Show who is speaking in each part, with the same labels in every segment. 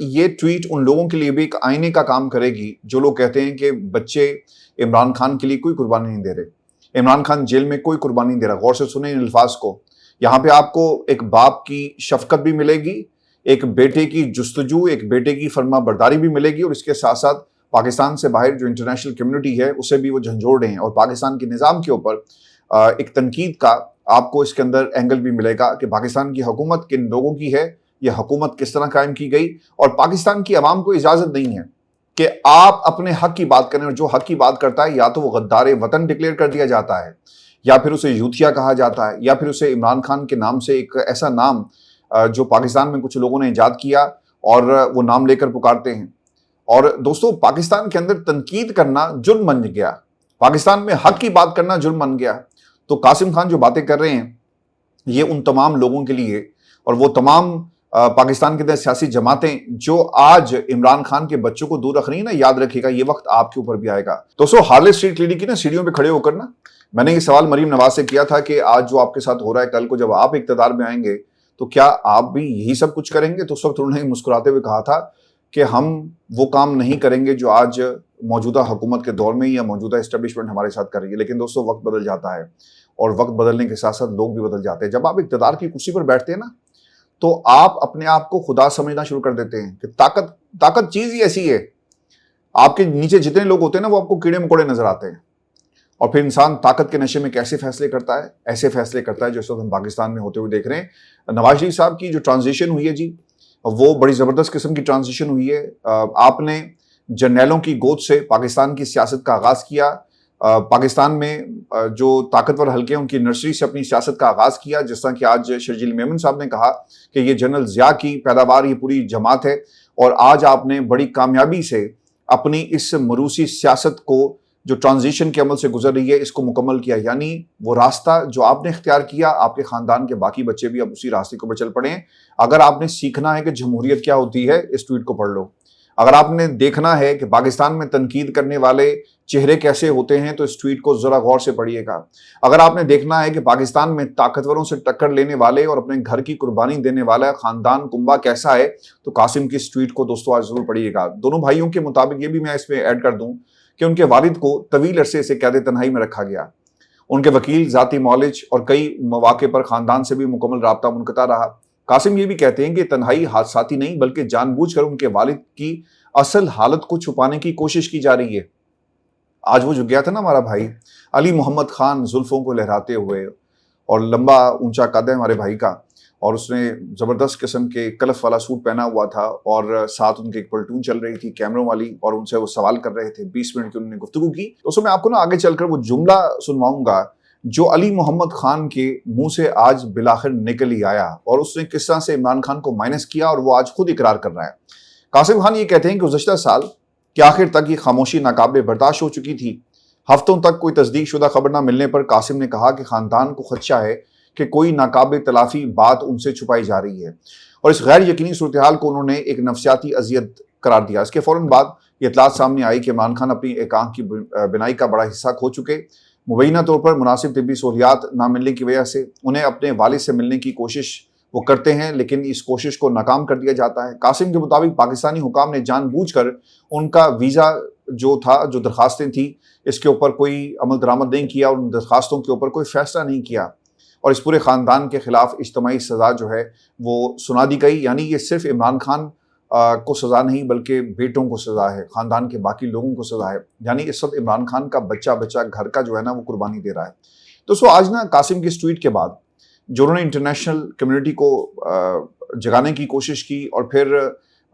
Speaker 1: یہ ٹویٹ ان لوگوں کے لیے بھی ایک آئینے کا کام کرے گی جو لوگ کہتے ہیں کہ بچے عمران خان کے لیے کوئی قربانی نہیں دے رہے، عمران خان جیل میں کوئی قربانی نہیں دے رہا۔ غور سے سنیں ان الفاظ کو، یہاں پہ آپ کو ایک باپ کی شفقت بھی ملے گی، ایک بیٹے کی جستجو، ایک بیٹے کی فرما برداری بھی ملے گی، اور اس کے ساتھ ساتھ پاکستان سے باہر جو انٹرنیشنل کمیونٹی ہے اسے بھی وہ جھنجھوڑ رہے ہیں، اور پاکستان کے نظام کے اوپر ایک تنقید کا آپ کو اس کے اندر اینگل بھی ملے گا کہ پاکستان کی حکومت کن لوگوں کی ہے، یہ حکومت کس طرح قائم کی گئی، اور پاکستان کی عوام کو اجازت نہیں ہے کہ آپ اپنے حق کی بات کریں، اور جو حق کی بات کرتا ہے یا تو وہ غدار وطن ڈکلیئر کر دیا جاتا ہے، یا پھر اسے یوتھیا کہا جاتا ہے، یا پھر اسے عمران خان کے نام سے ایک ایسا نام جو پاکستان میں کچھ لوگوں نے ایجاد کیا اور وہ نام لے کر پکارتے ہیں۔ اور دوستو، پاکستان کے اندر تنقید کرنا جرم بن گیا، پاکستان میں حق کی بات کرنا جرم بن گیا۔ تو قاسم خان جو باتیں کر رہے ہیں یہ ان تمام لوگوں کے لیے، اور وہ تمام پاکستان کے اندر سیاسی جماعتیں جو آج عمران خان کے بچوں کو دور رکھ رہی ہیں نا، یاد رکھیے گا یہ وقت آپ کے اوپر بھی آئے گا۔ دوستو، ہارلے اسٹریٹ کلینک کی نا سیڑھیوں پہ کھڑے ہو کر نا میں نے یہ سوال مریم نواز سے کیا تھا کہ آج جو آپ کے ساتھ ہو رہا ہے، کل کو جب آپ اقتدار میں آئیں گے تو کیا آپ بھی یہی سب کچھ کریں گے؟ تو اس وقت انہوں نے مسکراتے ہوئے کہا تھا کہ ہم وہ کام نہیں کریں گے جو آج موجودہ حکومت کے دور میں یا موجودہ اسٹیبلشمنٹ ہمارے ساتھ کر رہی ہے۔ لیکن دوستو، وقت بدل جاتا ہے، اور وقت بدلنے کے ساتھ ساتھ لوگ بھی بدل جاتے ہیں۔ جب آپ اقتدار کی کرسی پر بیٹھتے ہیں نا تو آپ اپنے آپ کو خدا سمجھنا شروع کر دیتے ہیں کہ طاقت چیز ہی ایسی ہے، آپ کے نیچے جتنے لوگ ہوتے ہیں نا وہ آپ کو کیڑے مکوڑے نظر آتے ہیں، اور پھر انسان طاقت کے نشے میں کیسے فیصلے کرتا ہے، ایسے فیصلے کرتا ہے جو اس وقت ہم پاکستان میں ہوتے ہوئے دیکھ رہے ہیں۔ نواز شریف صاحب کی جو ٹرانزیشن ہوئی ہے جی، وہ بڑی زبردست قسم کی ٹرانزیشن ہوئی ہے۔ آپ نے جرنیلوں کی گود سے پاکستان کی سیاست کا آغاز کیا، پاکستان میں جو طاقتور حلقے ہیں ان کی نرسری سے اپنی سیاست کا آغاز کیا، جس طرح کہ آج شرجیل میمن صاحب نے کہا کہ یہ جنرل ضیاء کی پیداوار یہ پوری جماعت ہے، اور آج آپ نے بڑی کامیابی سے اپنی اس مروسی سیاست کو جو ٹرانزیشن کے عمل سے گزر رہی ہے اس کو مکمل کیا۔ یعنی وہ راستہ جو آپ نے اختیار کیا، آپ کے خاندان کے باقی بچے بھی اب اسی راستے کے اوپر چل پڑے ہیں۔ اگر آپ نے سیکھنا ہے کہ جمہوریت کیا ہوتی ہے، اس ٹویٹ کو پڑھ لو۔ اگر آپ نے دیکھنا ہے کہ پاکستان میں تنقید کرنے والے چہرے کیسے ہوتے ہیں تو اس ٹویٹ کو ذرا غور سے پڑھیے گا۔ اگر آپ نے دیکھنا ہے کہ پاکستان میں طاقتوروں سے ٹکر لینے والے اور اپنے گھر کی قربانی دینے والا خاندان کنبہ کیسا ہے تو قاسم کی اس ٹویٹ کو دوستو آج ضرور پڑھیے گا۔ دونوں بھائیوں کے مطابق یہ بھی میں اس میں ایڈ کر دوں کہ ان کے والد کو طویل عرصے سے قید تنہائی میں رکھا گیا، ان کے وکیل، ذاتی معالج اور کئی مواقع پر خاندان سے بھی مکمل رابطہ منقطع رہا۔ قاسم یہ بھی کہتے ہیں کہ تنہائی حادثاتی نہیں بلکہ جان بوجھ کر ان کے والد کی اصل حالت کو چھپانے کی کوشش کی جا رہی ہے۔ آج وہ جو گیا تھا نا ہمارا بھائی علی محمد خان، زلفوں کو لہراتے ہوئے، اور لمبا اونچا قد ہے ہمارے بھائی کا، اور اس نے زبردست قسم کے کلف والا سوٹ پہنا ہوا تھا، اور ساتھ ان کی ایک پلٹون چل رہی تھی کیمروں والی، اور ان سے وہ سوال کر رہے تھے۔ 20 منٹ کی انہوں نے گفتگو کی۔ تو اس میں آپ کو نا آگے چل کر وہ جملہ سنواؤں گا جو علی محمد خان کے منہ سے آج بالآخر نکل ہی آیا، اور اس نے کس طرح سے عمران خان کو مائنس کیا، اور وہ آج خود اقرار کر رہا ہے۔ قاسم خان یہ کہتے ہیں کہ گزشتہ سال کہ آخر تک یہ خاموشی ناقابل برداشت ہو چکی تھی۔ ہفتوں تک کوئی تصدیق شدہ خبر نہ ملنے پر قاسم نے کہا کہ خاندان کو خدشہ ہے کہ کوئی ناقابل تلافی بات ان سے چھپائی جا رہی ہے، اور اس غیر یقینی صورتحال کو انہوں نے ایک نفسیاتی اذیت قرار دیا۔ اس کے فوراً بعد یہ اطلاعات سامنے آئی کہ عمران خان اپنی ایک آنکھ کی بینائی کا بڑا حصہ کھو چکے، مبینہ طور پر مناسب طبی سہولیات نہ ملنے کی وجہ سے۔ انہیں اپنے والد سے ملنے کی کوشش وہ کرتے ہیں لیکن اس کوشش کو ناکام کر دیا جاتا ہے۔ قاسم کے مطابق پاکستانی حکام نے جان بوجھ کر ان کا ویزا جو تھا، جو درخواستیں تھیں، اس کے اوپر کوئی عمل درآمد نہیں کیا، اور ان درخواستوں کے اوپر کوئی فیصلہ نہیں کیا، اور اس پورے خاندان کے خلاف اجتماعی سزا جو ہے وہ سنا دی گئی۔ یعنی یہ صرف عمران خان کو سزا نہیں بلکہ بیٹوں کو سزا ہے، خاندان کے باقی لوگوں کو سزا ہے۔ یعنی اس وقت عمران خان کا بچہ گھر کا جو ہے نا وہ قربانی دے رہا ہے۔ تو سو آج نا قاسم کے اس ٹویٹ کے بعد جو انہوں نے انٹرنیشنل کمیونٹی کو جگانے کی کوشش کی، اور پھر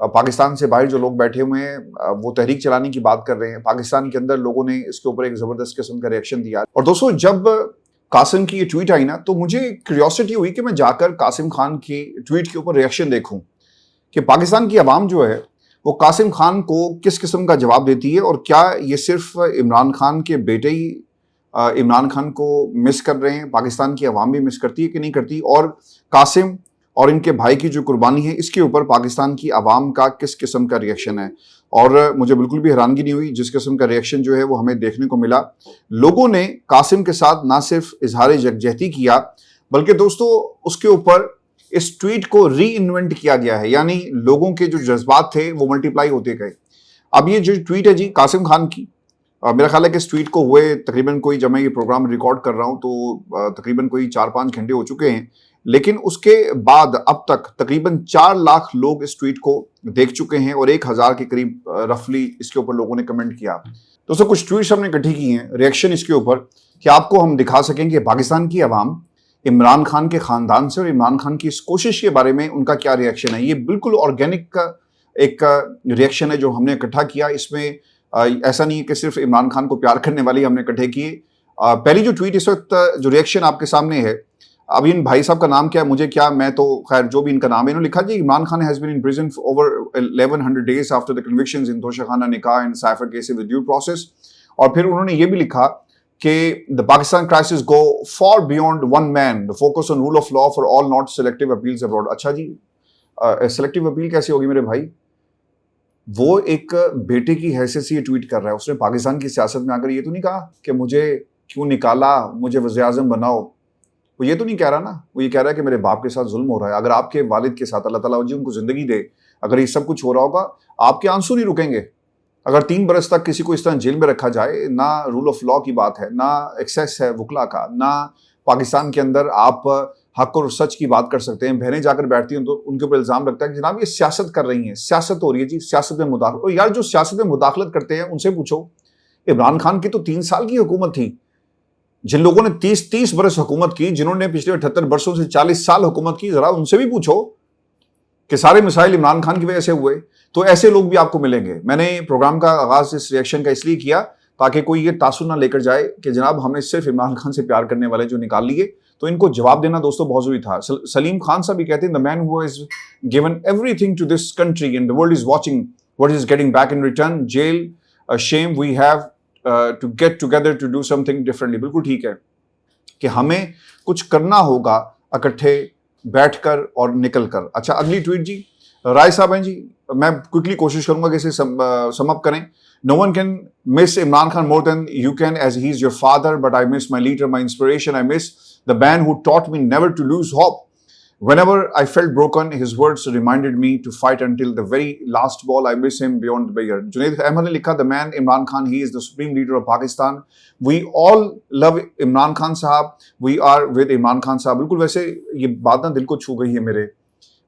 Speaker 1: پاکستان سے باہر جو لوگ بیٹھے ہوئے ہیں وہ تحریک چلانے کی بات کر رہے ہیں، پاکستان کے اندر لوگوں نے اس کے اوپر ایک زبردست قسم کا ریئیکشن دیا۔ اور دوستو، جب قاسم کی یہ ٹویٹ آئی نا تو مجھے کیوریوسٹی ہوئی کہ میں جا کر قاسم خان کی ٹویٹ کے اوپر ریئیکشن دیکھوں کہ پاکستان کی عوام جو ہے وہ قاسم خان کو کس قسم کا جواب دیتی ہے، اور کیا یہ صرف عمران خان کے بیٹے ہی عمران خان کو مس کر رہے ہیں، پاکستان کی عوام بھی مس کرتی ہے کہ نہیں کرتی، اور قاسم اور ان کے بھائی کی جو قربانی ہے اس کے اوپر پاکستان کی عوام کا کس قسم کا ریئیکشن ہے۔ اور مجھے بالکل بھی حیرانگی نہیں ہوئی جس قسم کا ریئیکشن جو ہے وہ ہمیں دیکھنے کو ملا۔ لوگوں نے قاسم کے ساتھ نہ صرف اظہار یکجہتی کیا بلکہ دوستو اس کے اوپر اس ٹویٹ کو ری انوینٹ کیا گیا ہے، یعنی لوگوں کے جو جذبات تھے وہ ملٹیپلائی ہوتے گئے. اب یہ جو ٹویٹ ہے جی قاسم خان کی، میرا خیال ہے کہ اس ٹویٹ کو ہوئے تقریباً کوئی، جب میں یہ پروگرام ریکارڈ کر رہا ہوں تو تقریباً کوئی 4-5 گھنٹے ہو چکے ہیں، لیکن اس کے بعد اب تک تقریباً 4 لاکھ لوگ اس ٹویٹ کو دیکھ چکے ہیں اور 1000 کے قریب رفلی اس کے اوپر لوگوں نے کمنٹ کیا. دوستوں کچھ ٹویٹس ہم نے اکٹھی کی ہیں ریئیکشن اس کے اوپر کہ آپ کو ہم دکھا سکیں کہ پاکستان کی عوام عمران خان کے خاندان سے اور عمران خان کی اس کوشش کے بارے میں ان کا کیا ریئیکشن ہے. یہ بالکل آرگینک کا ایک ریئیکشن ہے جو ہم نے اکٹھا کیا. اس میں ایسا نہیں ہے کہ صرف عمران خان کو پیار کرنے والے ہم نے اکٹھے کیے. پہلی جو ٹویٹ اس وقت جو ریئیکشن آپ کے سامنے ہے، اب ان بھائی صاحب کا نام کیا ہے مجھے کیا، میں تو خیر جو بھی ان کا نام ہے، انہوں نے لکھا جی Imran Khan has been in prison for over 1100 days after the convictions in Toshakhana nikah and cipher case with due process. اور پھر انہوں نے یہ بھی لکھا کہ the Pakistan crisis go far beyond one man, the focus on rule of law for all, not selective appeals abroad. اچھا جی selective appeal کیسی ہوگی میرے بھائی؟ وہ ایک بیٹے کی حیثیت سے یہ ٹویٹ کر رہا ہے. اس نے پاکستان کی سیاست میں آ کر یہ تو نہیں کہا کہ مجھے کیوں نکالا، مجھے وزیر اعظم بناؤ. وہ یہ تو نہیں کہہ رہا نا، وہ یہ کہہ رہا ہے کہ میرے باپ کے ساتھ ظلم ہو رہا ہے. اگر آپ کے والد کے ساتھ اللہ تعالیٰ جی ان کو زندگی دے، اگر یہ سب کچھ ہو رہا ہوگا آپ کے آنسو نہیں رکیں گے. اگر 3 برس تک کسی کو اس طرح جیل میں رکھا جائے، نہ رول آف لا کی بات ہے، نہ ایکسیس ہے وکلا کا، نہ پاکستان کے اندر آپ حق اور سچ کی بات کر سکتے ہیں. بہنیں جا کر بیٹھتی ہیں تو ان کے اوپر الزام لگتا ہے کہ جناب یہ سیاست کر رہی ہیں، سیاست ہو رہی ہے جی، سیاست میں مداخلت. اور یار جو سیاست میں مداخلت کرتے ہیں ان سے پوچھو. عمران خان کی تو 3 سال کی حکومت تھی. جن لوگوں نے 30 برس حکومت کی، جنہوں نے پچھلے 78 برسوں سے 40 سال حکومت کی، ذرا ان سے بھی پوچھو کہ سارے مسائل عمران خان کی وجہ سے ہوئے. تو ایسے لوگ بھی آپ کو ملیں گے. میں نے پروگرام کا آغاز اس ریئیکشن کا اس لیے کیا تاکہ کوئی یہ تاثر نہ لے کر جائے کہ جناب ہم نے صرف عمران خان سے پیار کرنے والے جو نکال لیے. تو ان کو جواب دینا دوستوں بہت ضروری تھا. سلیم خان صاحب بھی کہتے ہیں the man who has given everything to this country and the world is watching what is getting back in return. Jail, a shame, we have to get together to do something differently. بالکل ٹھیک ہے کہ ہمیں کچھ کرنا ہوگا اکٹھے بیٹھ کر اور نکل کر. اچھا اگلی ٹویٹ جی رائے صاحب ہیں جی، میں کوئکلی کوشش کروں گا کہ اسے سم اپ کریں. No one can miss Imran Khan more than you can, as he's your father, but I miss my leader, my inspiration. I miss the man who taught me never to lose hope. Whenever I felt broken, his words reminded me to fight until the very last ball. I miss him beyond the bigger. Junaid Ahmed ne likha, the man Imran Khan, he is the supreme leader of Pakistan. We all love Imran Khan sahab. We are with Imran Khan sahab. بالکل ویسے یہ بات نا دل کو چھو گئی ہے میرے.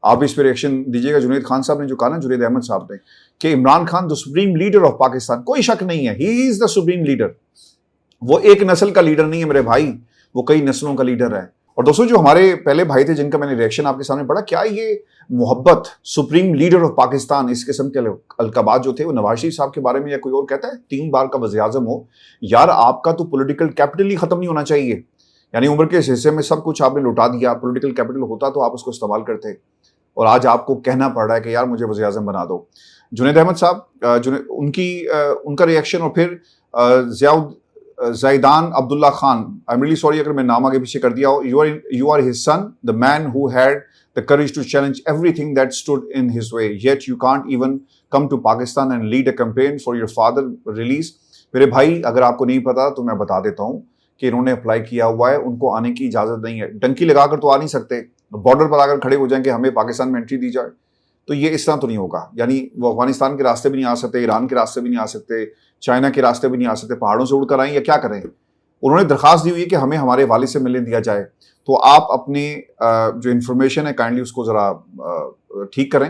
Speaker 1: آپ اس پہ ریئیکشن دیجیے گا. جنید خان صاحب نے جو کہا نا، جنید احمد صاحب نے، کہ عمران خان دا سپریم لیڈر آف پاکستان، کوئی شک نہیں ہے، ہی از دا سپریم لیڈر. وہ ایک نسل کا لیڈر نہیں ہے میرے بھائی، وہ کئی نسلوں کا لیڈر ہے. اور دوستوں جو ہمارے پہلے بھائی تھے جن کا میں نے ریئیکشن آپ کے سامنے پڑھا، کیا یہ محبت سپریم لیڈر آف پاکستان، اس قسم کے القابات جو تھے وہ نواز شریف صاحب کے بارے میں یا کوئی اور کہتا ہے؟ 3 بار کا وزیر اعظم ہو یار، آپ کا تو پولیٹیکل کیپٹل ہی ختم نہیں ہونا چاہیے. یعنی عمر کے اس حصے میں سب کچھ آپ نے لوٹا دیا. پولیٹیکل کیپٹل ہوتا تو آپ اس کو استعمال کرتے، اور آج آپ کو کہنا پڑ رہا ہے کہ یار مجھے وزیر اعظم بنا دو. جنید احمد صاحب ان کا ریئیکشن. اور پھر Zaidan Abdullah Khan, I am really sorry اگر میں نام آگے پیچھے کر دیا ہو. You are his son, the man who had the courage to challenge everything that stood in his way, yet you can't even come to Pakistan and lead a campaign for your father release. میرے بھائی اگر آپ کو نہیں پتا تو میں بتا دیتا ہوں کہ انہوں نے اپلائی کیا ہوا ہے، ان کو آنے کی اجازت نہیں ہے. ڈنکی لگا کر تو آ نہیں سکتے، بارڈر پر آ کر کھڑے ہو جائیں کہ ہمیں پاکستان میں انٹری دی جائے، تو یہ اس طرح تو نہیں ہوگا. یعنی وہ افغانستان کے راستے بھی نہیں آ سکتے، ایران کے راستے بھی نہیں آ سکتے، چائنا کے راستے بھی نہیں آ سکتے، پہاڑوں سے اڑ کر آئیں یا کیا کریں. انہوں نے درخواست دی ہوئی ہے کہ ہمیں ہمارے والد سے ملنے دیا جائے. تو آپ اپنے جو انفارمیشن ہے کائنڈلی اس کو ذرا ٹھیک کریں،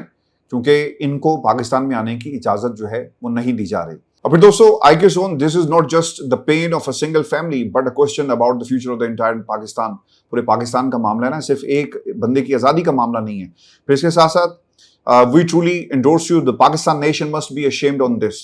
Speaker 1: کیونکہ ان کو پاکستان میں آنے کی اجازت جو ہے وہ نہیں دی جا رہی. اور پھر دوستو آئی کے سون، this is not just the pain of a single family but a question about the future of the entire Pakistan. پورے پاکستان کا معاملہ ہے نا، صرف ایک بندے کی آزادی کا معاملہ نہیں ہے. پھر اس کے ساتھ ساتھ we truly endorse you. The Pakistan nation must be ashamed on this.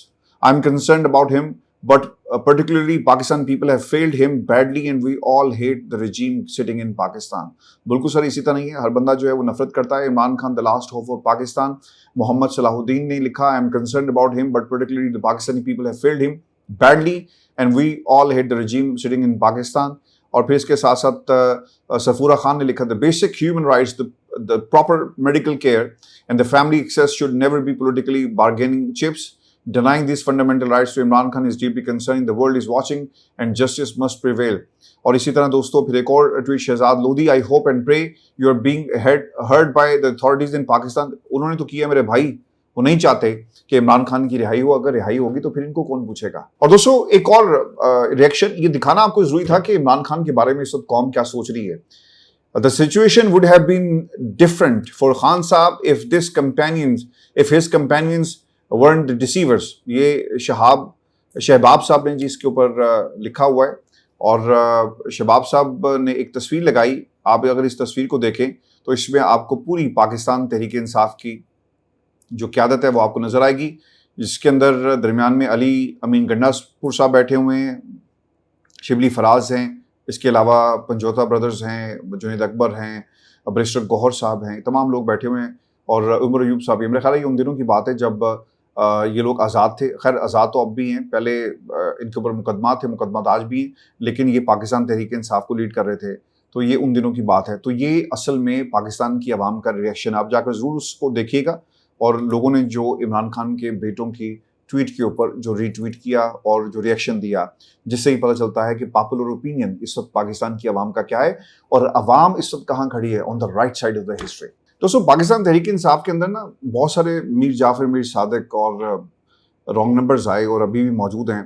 Speaker 1: I'm concerned about him, but particularly Pakistan people have failed him badly and we all hate the regime sitting in Pakistan. بالکل سر اسی طرح نہیں ہے، ہر بندہ جو ہے وہ نفرت کرتا ہے. Imran Khan the last hope for Pakistan. محمد صلاح الدین نے لکھا I'm concerned about him, but particularly the Pakistani people have failed him badly and we all hate the regime sitting in Pakistan. اور پھر اس کے ساتھ ساتھ سفورہ خان نے لکھا the basic human rights, the proper medical care and the family access should never be politically bargaining chips. Denying these fundamental rights to Imran Khan is deeply concerning. The world is watching and justice must prevail. اور اسی طرح دوستوں پھر ایک اور tweet Shahzad Lodhi, I hope and pray you are being heard by the authorities in Pakistan. انہوں نے تو کیا میرے بھائی, وہ نہیں چاہتے کہ عمران خان کی رہائی ہو. اگر رہائی ہوگی تو پھر ان کو کون پوچھے گا. اور دوستوں ایک اور ریئیکشن, یہ دکھانا آپ کو ضروری تھا کہ عمران خان کے بارے میں اس وقت قوم کیا سوچ رہی ہے. The situation would have been different for Khan Saab if his companions weren't the deceivers. یہ شہباب صاحب نے جی اس کے اوپر لکھا ہوا ہے, اور شہباب صاحب نے ایک تصویر لگائی. آپ اگر اس تصویر کو دیکھیں تو اس میں آپ کو پوری پاکستان تحریک انصاف کی جو قیادت ہے وہ آپ کو نظر آئے گی, جس کے اندر درمیان میں علی امین گنڈا پور صاحب بیٹھے ہوئے ہیں, شبلی فراز ہیں, اس کے علاوہ پنجوتا بردرز ہیں, جنید اکبر ہیں, بریسٹر گوہر صاحب ہیں, تمام لوگ بیٹھے ہوئے ہیں, اور عمر ایوب صاحب. میرا خیال ہے یہ ان دنوں کی بات ہے جب یہ لوگ آزاد تھے. خیر آزاد تو اب بھی ہیں, پہلے ان کے اوپر مقدمات تھے, مقدمات آج بھی ہیں, لیکن یہ پاکستان تحریک انصاف کو لیڈ کر رہے تھے. تو یہ ان دنوں کی بات ہے. تو یہ اصل میں پاکستان کی عوام کا ریئیکشن, آپ جا کر ضرور اس کو دیکھیے گا. اور لوگوں نے جو عمران خان کے بیٹوں کی ٹویٹ کے اوپر جو ری ٹویٹ کیا اور جو ریئیکشن دیا, جس سے ہی پتہ چلتا ہے کہ پاپولر اوپینین اس وقت پاکستان کی عوام کا کیا ہے, اور عوام اس وقت کہاں کھڑی ہے, on the right side of the history. دوستوں پاکستان تحریک انصاف کے اندر نا بہت سارے میر جعفر, میر صادق اور رانگ نمبرز آئے اور ابھی بھی موجود ہیں.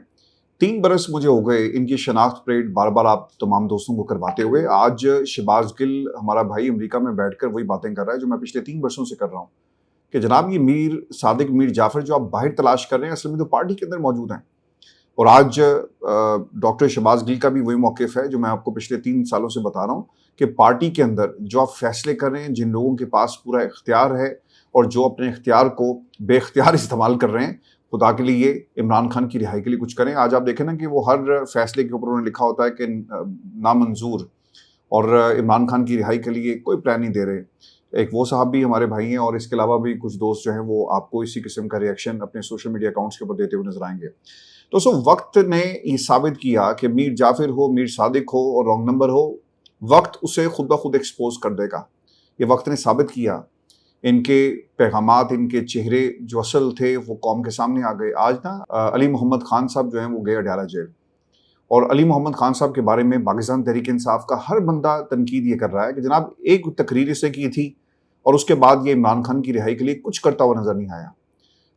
Speaker 1: 3 برس مجھے ہو گئے ان کی شناخت پریڈ بار بار آپ تمام دوستوں کو کرواتے ہوئے. آج شہباز گل ہمارا بھائی امریکہ میں بیٹھ کر وہی باتیں کر رہا ہے جو میں پچھلے 3 برسوں سے کر رہا ہوں, کہ جناب یہ میر صادق, میر جعفر جو آپ باہر تلاش کر رہے ہیں اصل میں تو پارٹی کے اندر موجود ہیں. اور آج ڈاکٹر شہباز گل کا بھی وہی موقف ہے جو میں آپ کو پچھلے 3 سالوں سے بتا رہا ہوں, کہ پارٹی کے اندر جو آپ فیصلے کر رہے ہیں, جن لوگوں کے پاس پورا اختیار ہے اور جو اپنے اختیار کو بے اختیار استعمال کر رہے ہیں, خدا کے لیے عمران خان کی رہائی کے لیے کچھ کریں. آج آپ دیکھیں نا کہ وہ ہر فیصلے کے اوپر انہوں نے لکھا ہوتا ہے کہ نامنظور, اور عمران خان کی رہائی کے لیے کوئی پلان نہیں دے رہے. ایک وہ صاحب بھی ہمارے بھائی ہیں, اور اس کے علاوہ بھی کچھ دوست جو ہیں وہ آپ کو اسی قسم کا ریئیکشن اپنے سوشل میڈیا اکاؤنٹس کے اوپر دیتے ہوئے نظر آئیں گے. دوستوں وقت نے یہ ثابت کیا کہ میر جعفر ہو, میر صادق ہو اور رانگ نمبر ہو, وقت اسے خود بخود ایکسپوز کر دے گا. یہ وقت نے ثابت کیا. ان کے پیغامات, ان کے چہرے جو اصل تھے وہ قوم کے سامنے آ گئے. آج نا علی محمد خان صاحب جو ہیں وہ گئے اڈیالہ جیل, اور علی محمد خان صاحب کے بارے میں پاکستان تحریک انصاف کا ہر بندہ تنقید یہ کر رہا ہے کہ جناب ایک تقریر اس نے کی تھی اور اس کے بعد یہ عمران خان کی رہائی کے لیے کچھ کرتا ہوا نظر نہیں آیا.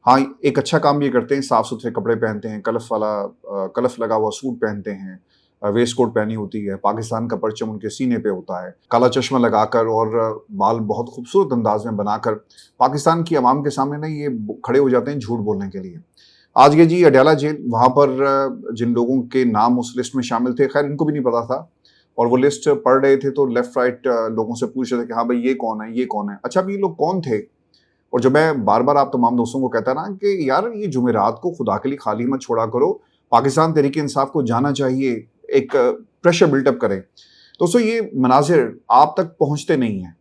Speaker 1: ہاں ایک اچھا کام یہ کرتے ہیں, صاف ستھرے کپڑے پہنتے ہیں, کلف لگا ہوا سوٹ پہنتے ہیں, ویسٹ کوٹ پہنی ہوتی ہے, پاکستان کا پرچم ان کے سینے پہ ہوتا ہے, کالا چشمہ لگا کر اور بال بہت خوبصورت انداز میں بنا کر پاکستان کی عوام کے سامنے نا یہ کھڑے ہو جاتے ہیں جھوٹ بولنے کے لیے. آج گئے جی اڈیالہ جیل, وہاں پر جن لوگوں کے نام اس لسٹ میں شامل تھے, خیر ان کو بھی نہیں پتا تھا, اور وہ لسٹ پڑھ رہے تھے تو لیفٹ رائٹ لوگوں سے پوچھ رہے تھے کہ ہاں بھائی یہ کون ہے, یہ کون ہے. اچھا اب یہ لوگ کون تھے؟ اور جو میں بار بار آپ تمام دوستوں کو کہتا نا کہ یار یہ جمعرات کو خدا کے لیے خالی مت چھوڑا کرو, پاکستان تحریک انصاف کو جانا چاہیے, ایک پریشر بلٹ اپ کریں. دوستوں یہ مناظر آپ تک پہنچتے نہیں ہیں,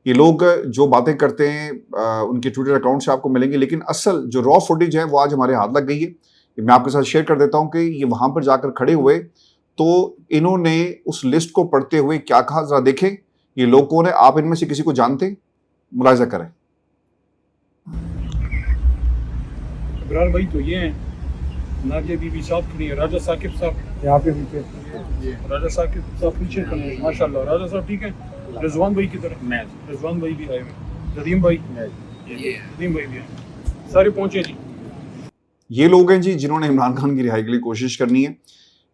Speaker 1: یہ لوگ جو باتیں کرتے ہیں ان کے ٹویٹر اکاؤنٹ سے آپ کو ملیں گے, لیکن اصل جو را فوٹیج ہے وہ آج ہمارے ہاتھ لگ گئی ہے. میں آپ کے ساتھ شیئر کر دیتا ہوں کہ یہ وہاں پر جا کر کھڑے ہوئے تو انہوں نے اس لسٹ کو پڑھتے ہوئے کیا کہا, ذرا دیکھیں یہ لوگ کون ہیں. آپ ان میں سے کسی کو جانتے ہیں؟ ملاحظہ کریں.
Speaker 2: ابرار بھائی تو یہ ہیں, نادیہ بی بی صاحب کھڑی ہیں, راجہ ثاقب صاحب یہاں پہ پیچھے, راجہ ثاقب صاحب پیچھے کھڑے ہیں ماشاء اللہ. راجہ صاحب ٹھیک ہے. رضوان بھائی کی طرف, رضوان بھائی بھی آئے ہوئے, ندیم بھائی بھی ہیں, سارے پہنچے جی.
Speaker 1: یہ لوگ ہیں جی جنہوں نے عمران خان کی رہائی کے لیے کوشش کرنی ہے.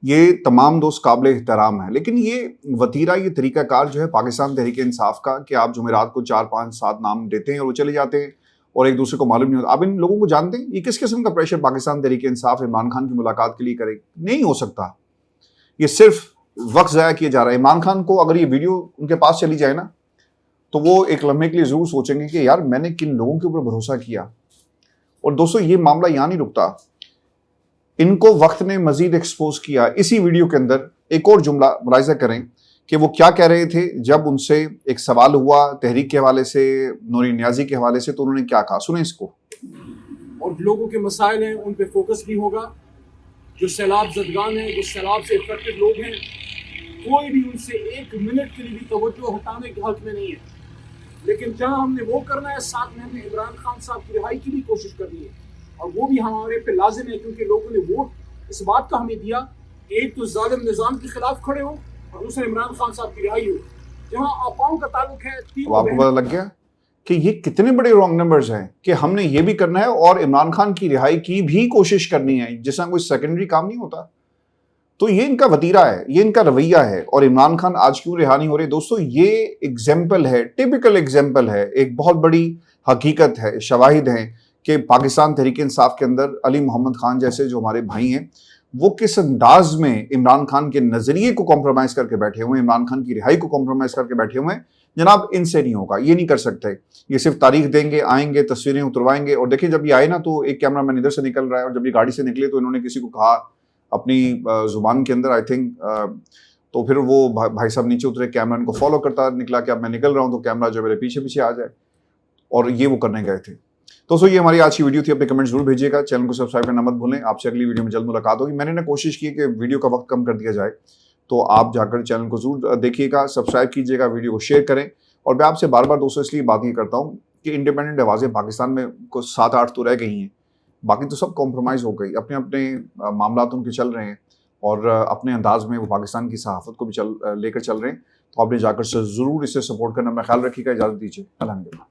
Speaker 1: یہ تمام دوست قابل احترام ہیں, لیکن یہ وتیرہ, یہ طریقہ کار جو ہے پاکستان تحریک انصاف کا کہ آپ جمعرات کو 4 5 7 نام دیتے ہیں اور وہ چلے جاتے ہیں اور ایک دوسرے کو معلوم نہیں ہوتا. آپ ان لوگوں کو جانتے ہیں؟ یہ کس قسم کا پریشر پاکستان تحریک انصاف عمران خان کی ملاقات کے لیے کرے؟ نہیں ہو سکتا. یہ صرف وقت ضائع کیا جا رہا ہے. عمران خان کو اگر یہ ویڈیو ان کے پاس چلی جائے نا تو وہ ایک لمحے کے لیے ضرور سوچیں گے کہ یار میں نے کن لوگوں کے اوپر بھروسہ کیا. اور دوستوں یہ معاملہ یہاں نہیں رکتا, ان کو وقت نے مزید ایکسپوز کیا. اسی ویڈیو کے اندر ایک اور جملہ ملاحظہ کریں کہ وہ کیا کہہ رہے تھے جب ان سے ایک سوال ہوا تحریک کے حوالے سے, نوری نیازی کے حوالے سے, تو انہوں نے کیا کہا, سنیں اس کو.
Speaker 3: اور لوگوں کے مسائل ہیں ان پہ فوکس نہیں ہوگا. جو سیلاب زدگان ہیں, جو سیلاب سے افیکٹڈ لوگ ہیں, کوئی بھی ان سے 1 منٹ کے لیے بھی توجہ ہٹانے کے حق میں نہیں ہے. لیکن جہاں ہم نے وہ کرنا ہے, ساتھ میں ہم نے عمران خان صاحب کی رہائی کی بھی کوشش کرنی ہے. اور وہ بھی ہمارے پہ لازم ہے کیونکہ لوگوں نے ووٹ اس بات کا ہمیں دیا کہ ایک تو ظالم نظام کے خلاف کھڑے ہو اور دوسرے عمران خان صاحب کی رہائی ہو. جہاں آپاؤں کا تعلق ہے
Speaker 1: اب آپ کو پتہ لگ گیا کہ یہ کتنے بڑے رانگ نمبرز ہیں کہ ہم نے یہ بھی کرنا ہے اور عمران خان کی رہائی کی بھی کوشش کرنی ہے جس طرح کوئی سیکنڈری کام نہیں ہوتا. تو یہ ان کا وتیرہ ہے, یہ ان کا رویہ ہے. اور عمران خان آج کیوں رہا نہیں ہو رہے دوستو, یہ ایگزامپل ہے, ٹیپیکل ایگزامپل ہے, ایک بہت بڑی حقیقت ہے, شواہد ہیں کہ پاکستان تحریک انصاف کے اندر علی محمد خان جیسے جو ہمارے بھائی ہیں وہ کس انداز میں عمران خان کے نظریے کو کمپرومائز کر کے بیٹھے ہوئے ہیں, عمران خان کی رہائی کو کمپرومائز کر کے بیٹھے ہوئے ہیں. جناب ان سے نہیں ہوگا, یہ نہیں کر سکتے. یہ صرف تاریخ دیں گے, آئیں گے, تصویریں اتروائیں گے. اور دیکھیں جب یہ آئے نا تو ایک کیمرہ مین ادھر سے نکل رہا ہے, اور جب یہ گاڑی سے نکلے تو انہوں نے کسی کو کہا اپنی زبان کے اندر آئی تھنک, تو پھر وہ بھائی صاحب نیچے اترے, کیمرہ ان کو فالو کرتا نکلا کہ اب میں نکل رہا ہوں تو کیمرہ جو میرے پیچھے پیچھے آ جائے, اور یہ وہ کرنے گئے تھے. تو یہ ہماری آج کی ویڈیو تھی. اپنے کمنٹ ضرور بھیجیے گا, چینل کو سبسکرائب کرنا مت بھولیں. آپ سے اگلی ویڈیو میں جلد ملاقات ہوگی. میں نے کوشش کی کہ ویڈیو کا وقت کم کر دیا جائے, تو آپ جا کر چینل کو ضرور دیکھیے گا, سبسکرائب کیجیے گا, ویڈیو کو شیئر کریں. اور میں آپ سے بار بار دوستوں اس لیے بات یہ کرتا ہوں کہ انڈیپینڈنٹ آوازیں پاکستان میں کچھ 7-8 تو رہ گئی ہیں, باقی تو سب کمپرومائز ہو گئی, اپنے اپنے معاملات ان کے چل رہے ہیں اور اپنے انداز میں وہ پاکستان کی صحافت کو بھی لے کر چل رہے ہیں. تو آپ نے جا کر ضرور اسے سپورٹ کرنا. میں خیال رکھیے گا, اجازت دیجیے, الحمدللہ.